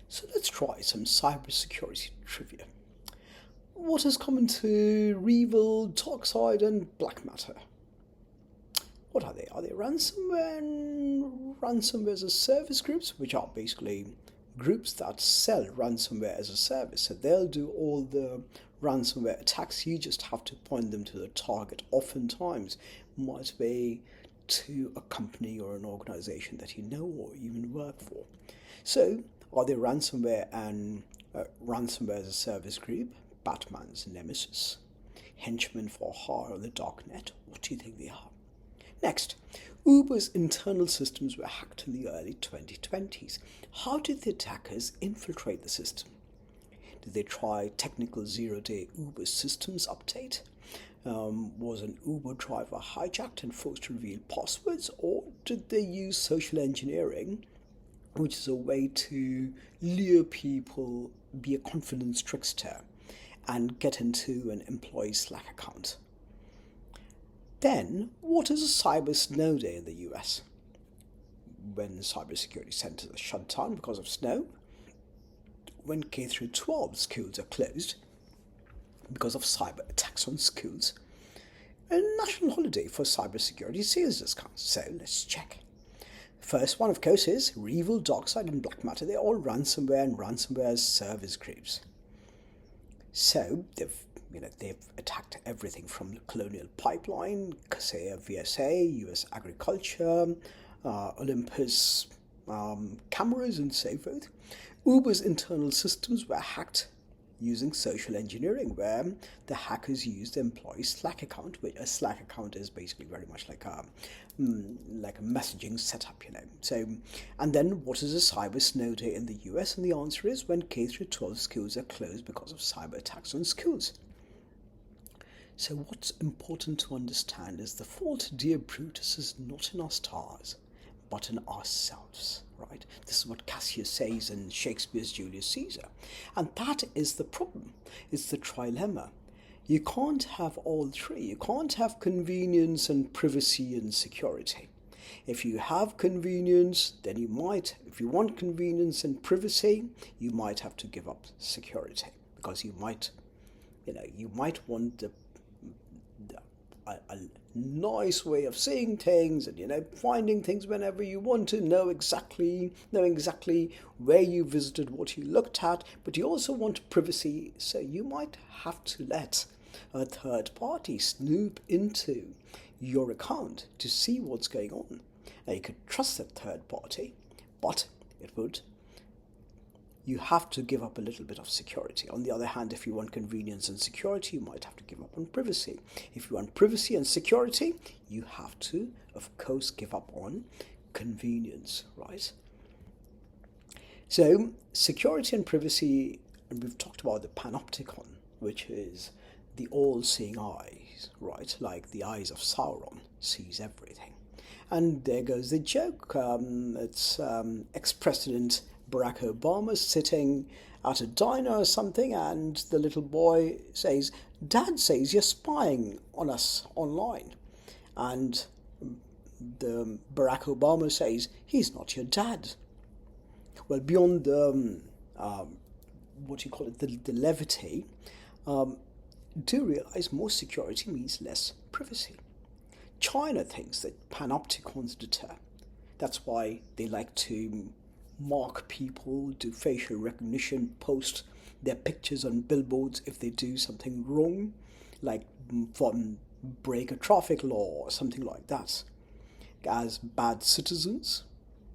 So let's try some cybersecurity trivia. What is common to Revil, Toxide, and Black Matter? What are they? Are they ransomware and ransomware as a service groups, which are basically groups that sell ransomware as a service? So they'll do all the ransomware attacks. You just have to point them to the target. Oftentimes, might be to a company or an organization that you know or even work for. So, are they ransomware and ransomware as a service group? Batman's nemesis, henchmen for hire on the darknet? What do you think they are? Next, Uber's internal systems were hacked in the early 2020s. How did the attackers infiltrate the system? Did they try technical zero-day Uber systems update? Was an Uber driver hijacked and forced to reveal passwords? Or did they use social engineering, which is a way to lure people, be a confidence trickster, and get into an employee Slack account? Then, what is a cyber snow day in the US? When cybersecurity centers are shut down because of snow, when K through 12 schools are closed because of cyber attacks on schools, a national holiday for cybersecurity sales discounts. So let's check. First one, of course, is Revil, Darkside, and Black Matter. They're all ransomware and ransomware service groups. So they've attacked everything from the Colonial Pipeline, Kaseya VSA, US Agriculture, Olympus cameras, and so forth. Uber's internal systems were hacked using social engineering, where the hackers used the employee Slack account, which a Slack account is basically very much like a messaging setup, So, and then what is a cyber snow day in the US? And the answer is when K through 12 schools are closed because of cyber attacks on schools. So what's important to understand is the fault, dear Brutus, is not in our stars, but in ourselves, right? This is what Cassius says in Shakespeare's Julius Caesar. And that is the problem. It's the trilemma. You can't have all three. You can't have convenience and privacy and security. If you have convenience, then if you want convenience and privacy, you might have to give up security, because you might want a nice way of seeing things and finding things whenever you want to, knowing exactly where you visited, what you looked at, but you also want privacy, so you might have to let a third party snoop into your account to see what's going on. Now you could trust that third party, but you have to give up a little bit of security. On the other hand, if you want convenience and security, you might have to give up on privacy. If you want privacy and security, you have to, of course, give up on convenience, right? So, security and privacy, and we've talked about the panopticon, which is the all-seeing eyes, right? Like the eyes of Sauron, sees everything. And there goes the joke. It's ex-president Barack Obama sitting at a diner or something, and the little boy says, "Dad says you're spying on us online." And the Barack Obama says, "He's not your dad." Well, beyond the, the levity, do realize more security means less privacy. China thinks that panopticons deter. That's why they like to mark people, do facial recognition, post their pictures on billboards if they do something wrong, like break a traffic law or something like that, as bad citizens.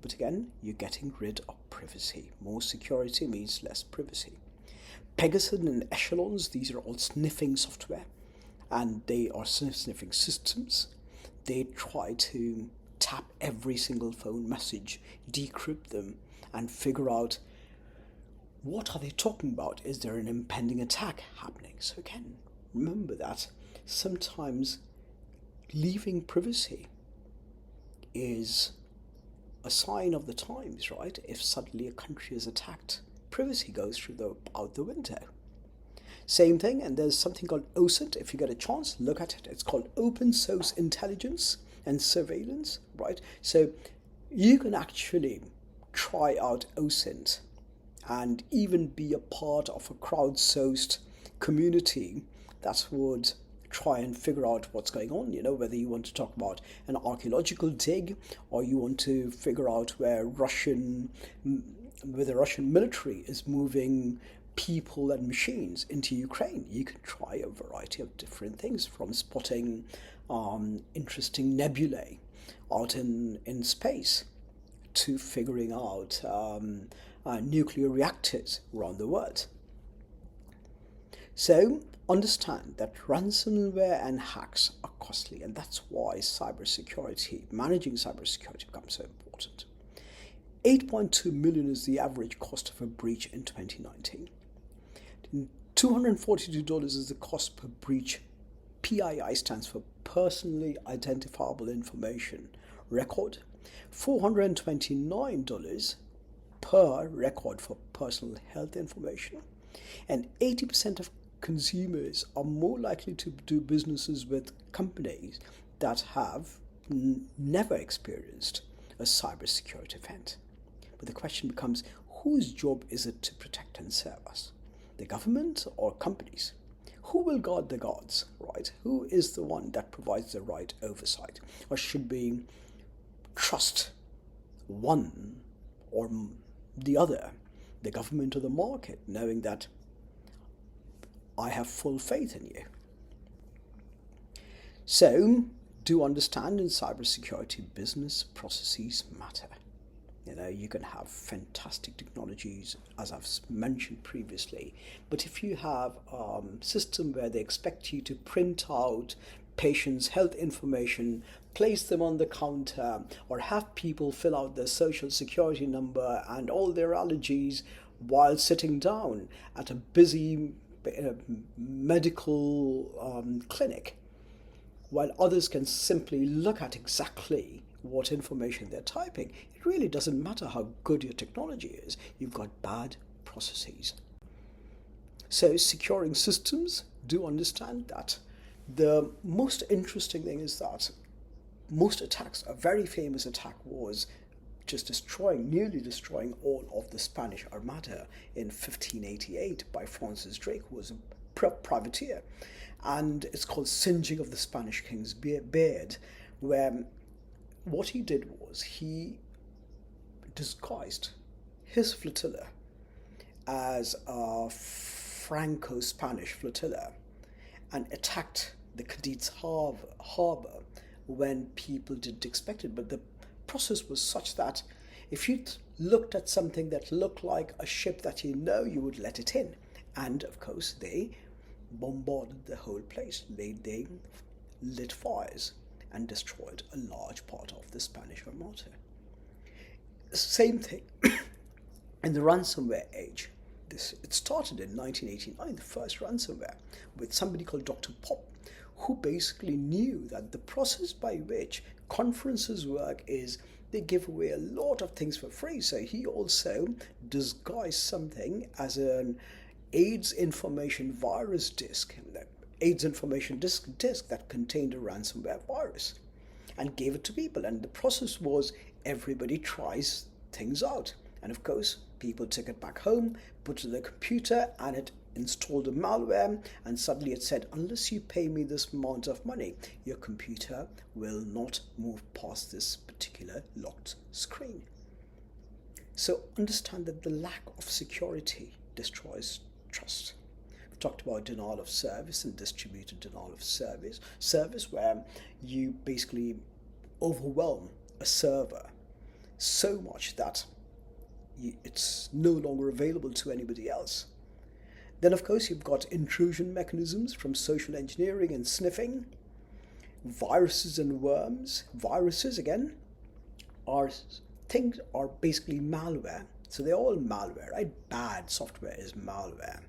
But again, you're getting rid of privacy. More security means less privacy. Pegasus and Echelons, these are all sniffing software, and they are sniffing systems. They try to tap every single phone message, decrypt them, and figure out what are they talking about. Is there an impending attack happening? So again, remember that sometimes leaving privacy is a sign of the times, right? If suddenly a country is attacked, privacy goes out the window. Same thing, and there's something called OSINT. If you get a chance, look at it. It's called Open Source Intelligence and Surveillance, right? So you can actually try out OSINT and even be a part of a crowdsourced community that would try and figure out what's going on, whether you want to talk about an archaeological dig, or you want to figure out where the Russian military is moving people and machines into Ukraine. You can try a variety of different things, from spotting interesting nebulae out in space to figuring out nuclear reactors around the world. So understand that ransomware and hacks are costly, and that's why managing cybersecurity becomes so important. 8.2 million is the average cost of a breach in 2019. $242 is the cost per breach. PII stands for Personally Identifiable Information Record. $429 per record for personal health information. And 80% of consumers are more likely to do businesses with companies that have never experienced a cybersecurity event. But the question becomes, whose job is it to protect and serve us? The government or companies? Who will guard the guards, right? Who is the one that provides the right oversight? Or should we trust one or the other, the government or the market, knowing that I have full faith in you? So, do understand, in cybersecurity, business processes matter. You can have fantastic technologies, as I've mentioned previously, but if you have a system where they expect you to print out patients' health information, place them on the counter, or have people fill out their social security number and all their allergies while sitting down at a busy medical clinic, while others can simply look at exactly what information they're typing, it really doesn't matter how good your technology is. You've got bad processes. So securing systems, do understand that. The most interesting thing is that most attacks, a very famous attack was just nearly destroying all of the Spanish Armada in 1588 by Francis Drake, who was a privateer. And it's called Singeing of the Spanish King's Beard, where what he did was he disguised his flotilla as a Franco-Spanish flotilla and attacked the Cadiz harbor when people didn't expect it. But the process was such that if you looked at something that looked like a ship that you would let it in. And of course, they bombarded the whole place. They lit fires and destroyed a large part of the Spanish Armada. Same thing in the ransomware age. It started in 1989, the first ransomware, with somebody called Dr. Pop, who basically knew that the process by which conferences work is they give away a lot of things for free. So he also disguised something as an AIDS information virus disk, AIDS information disk that contained a ransomware virus, and gave it to people. And the process was everybody tries things out. And of course, people took it back home, put it in their computer, and it installed a malware, and suddenly it said, unless you pay me this amount of money, your computer will not move past this particular locked screen. So understand that the lack of security destroys trust. We talked about denial of service and distributed denial of service, where you basically overwhelm a server so much that it's no longer available to anybody else. Then, of course, you've got intrusion mechanisms from social engineering and sniffing. Viruses and worms. Viruses, again, are basically malware. So they're all malware, right? Bad software is malware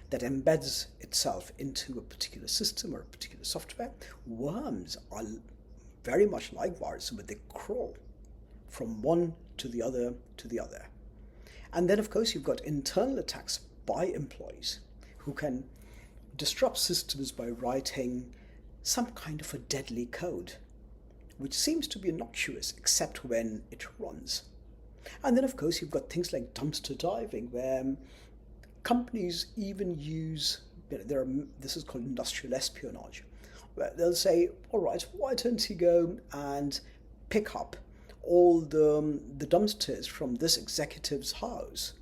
that embeds itself into a particular system or a particular software. Worms are very much like viruses, but they crawl from one to the other to the other. And then, of course, you've got internal attacks by employees who can disrupt systems by writing some kind of a deadly code, which seems to be innocuous except when it runs. And then, of course, you've got things like dumpster diving, where companies even use, this is called industrial espionage, where they'll say, all right, why don't you go and pick up all the dumpsters from this executive's house,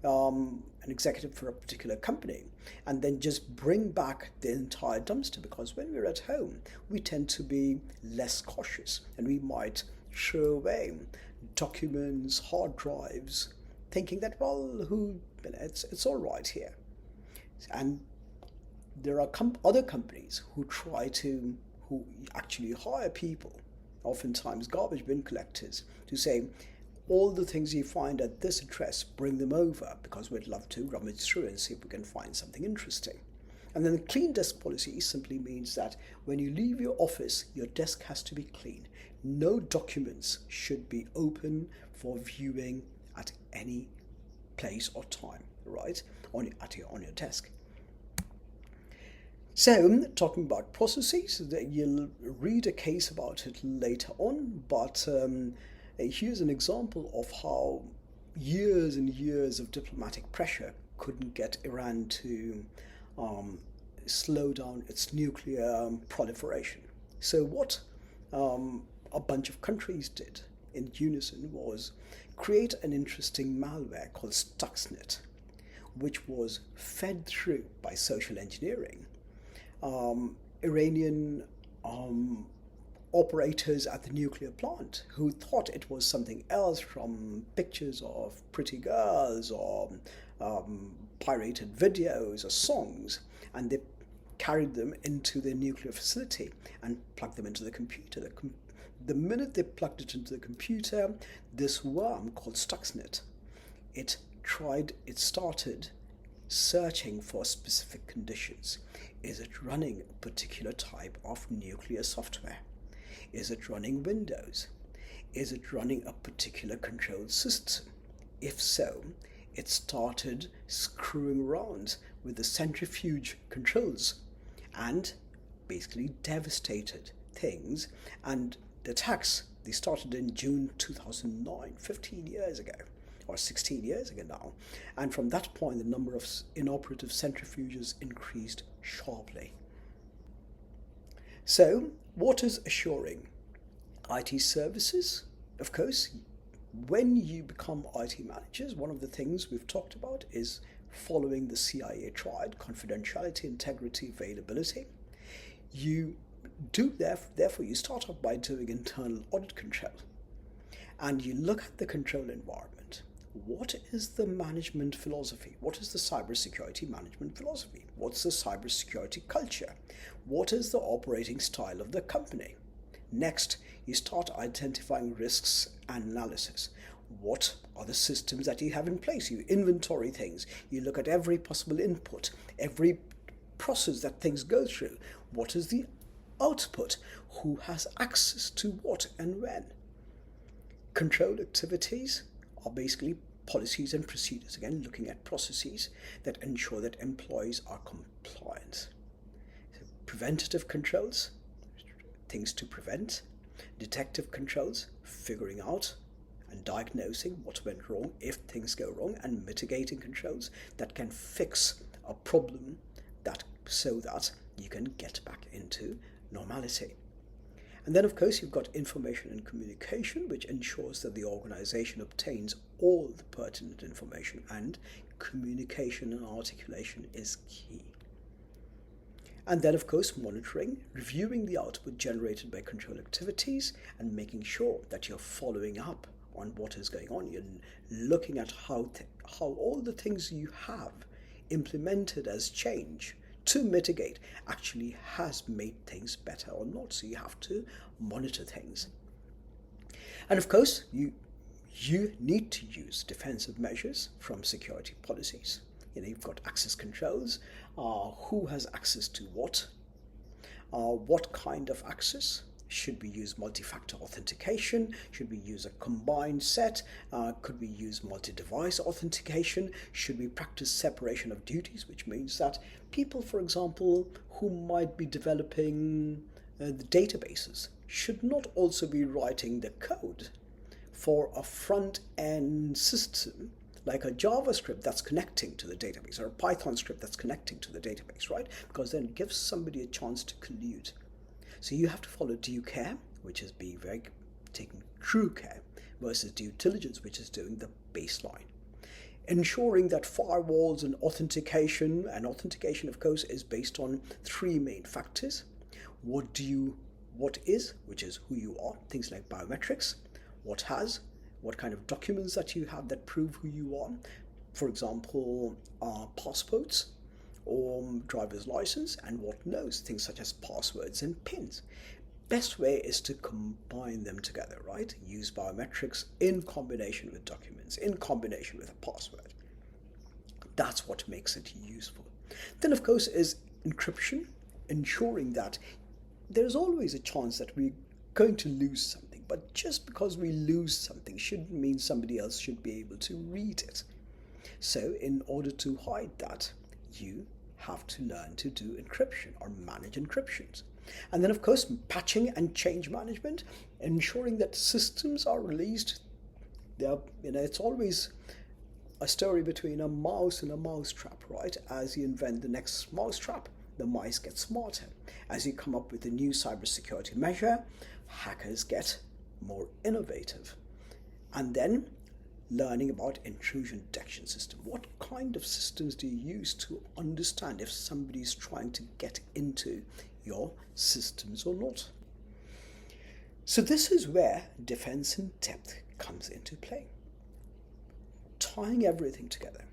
an executive for a particular company, and then just bring back the entire dumpster, because when we're at home, we tend to be less cautious and we might throw away documents, hard drives, thinking that, well, it's all right here. And there are other companies who actually hire people, oftentimes garbage bin collectors, to say, all the things you find at this address, bring them over, because we'd love to rummage through and see if we can find something interesting. And then the clean desk policy simply means that when you leave your office, your desk has to be clean. No documents should be open for viewing at any place or time, right, on your desk. So, talking about processes, you'll read a case about it later on, but here's an example of how years and years of diplomatic pressure couldn't get Iran to slow down its nuclear proliferation. So what a bunch of countries did in unison was create an interesting malware called Stuxnet, which was fed through by social engineering Iranian operators at the nuclear plant, who thought it was something else from pictures of pretty girls or pirated videos or songs, and they carried them into their nuclear facility and plugged them into the computer. The minute they plugged it into the computer, this worm called Stuxnet, it started searching for specific conditions. Is it running a particular type of nuclear software? Is it running Windows? Is it running a particular control system? If so, it started screwing around with the centrifuge controls and basically devastated things. And the attacks, they started in June 2009, 15 years ago, or 16 years ago now. And from that point, the number of inoperative centrifuges increased sharply. So, what is assuring? IT services, of course. When you become IT managers, one of the things we've talked about is following the CIA triad: confidentiality, integrity, availability. You do therefore you start off by doing internal audit control, and you look at the control environment. What is the management philosophy? What is the cybersecurity management philosophy? What's the cybersecurity culture? What is the operating style of the company? Next, you start identifying risks and analysis. What are the systems that you have in place? You inventory things. You look at every possible input, every process that things go through. What is the output? Who has access to what and when? Control activities are basically policies and procedures, again looking at processes that ensure that employees are compliant. So preventative controls, things to prevent. Detective controls, figuring out and diagnosing what went wrong if things go wrong, and mitigating controls that can fix a problem so that you can get back into normality. And then, of course, you've got information and communication, which ensures that the organization obtains all the pertinent information, and communication and articulation is key. And then, of course, monitoring, reviewing the output generated by control activities and making sure that you're following up on what is going on. You're looking at how all the things you have implemented as change to mitigate actually has made things better or not. So you have to monitor things. And of course, you need to use defensive measures from security policies. You've got access controls, who has access to what kind of access. Should we use multi-factor authentication? Should we use a combined set? Could we use multi-device authentication? Should we practice separation of duties, which means that people, for example, who might be developing the databases should not also be writing the code for a front-end system like a JavaScript that's connecting to the database, or a Python script that's connecting to the database, right? Because then it gives somebody a chance to collude. So you have to follow due care, which is being very taking true care, versus due diligence, which is doing the baseline. Ensuring that firewalls and authentication of course is based on three main factors. What is, which is who you are, things like biometrics. What kind of documents that you have that prove who you are. For example, passports or driver's license, and what knows, things such as passwords and PINs. Best way is to combine them together, right? Use biometrics in combination with documents, in combination with a password. That's what makes it useful. Then, of course, is encryption, ensuring that there's always a chance that we're going to lose something, but just because we lose something shouldn't mean somebody else should be able to read it. So in order to hide that, you have to learn to do encryption or manage encryptions. And then, of course, patching and change management, ensuring that systems are released. It's always a story between a mouse and a mousetrap, right? As you invent the next mousetrap, the mice get smarter. As you come up with a new cybersecurity measure, hackers get more innovative. And then learning about intrusion detection system. What kind of systems do you use to understand if somebody's trying to get into your systems or not? So this is where defense in depth comes into play. Tying everything together.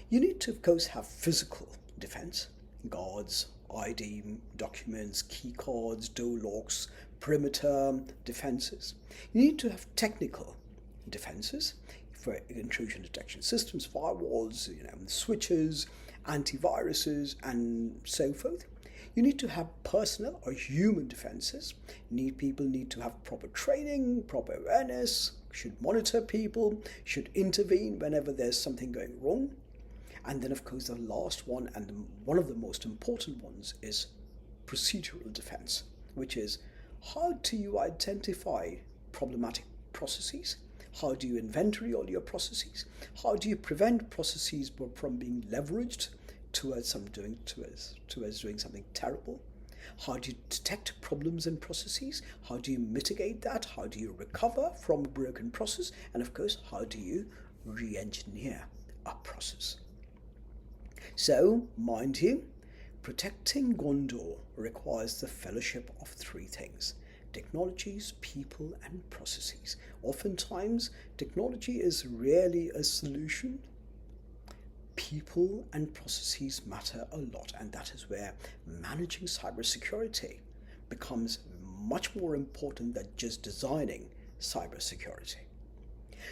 You need to, of course, have physical defense, guards, ID, documents, key cards, door locks, perimeter defenses. You need to have technical defenses for intrusion detection systems, firewalls, switches, antiviruses, and so forth. You need to have personal or human defenses. People need to have proper training, proper awareness, should monitor people, should intervene whenever there's something going wrong. And then, of course, the last one, and one of the most important ones, is procedural defense, which is how do you identify problematic processes? How do you inventory all your processes? How do you prevent processes from being leveraged towards doing something terrible? How do you detect problems in processes? How do you mitigate that? How do you recover from a broken process? And of course, how do you re-engineer a process? So, mind you, protecting Gondor requires the fellowship of three things: technologies, people, and processes. Oftentimes, technology is rarely a solution. People and processes matter a lot, and that is where managing cybersecurity becomes much more important than just designing cybersecurity.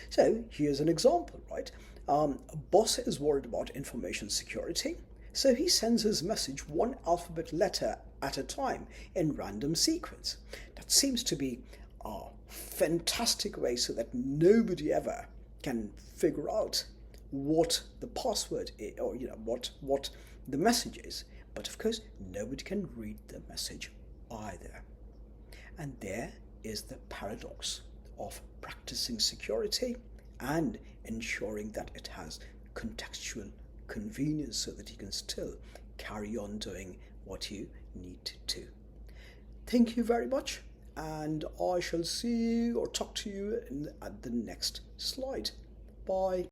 So here's an example, right? A boss is worried about information security, so he sends his message one alphabet letter at a time in random sequence. That seems to be a fantastic way so that nobody ever can figure out what the password is, or what the message is. But of course, nobody can read the message either. And there is the paradox of practicing security and ensuring that it has contextual convenience so that you can still carry on doing what you need to do. Thank you very much, and I shall see you or talk to you at the next slide. Bye.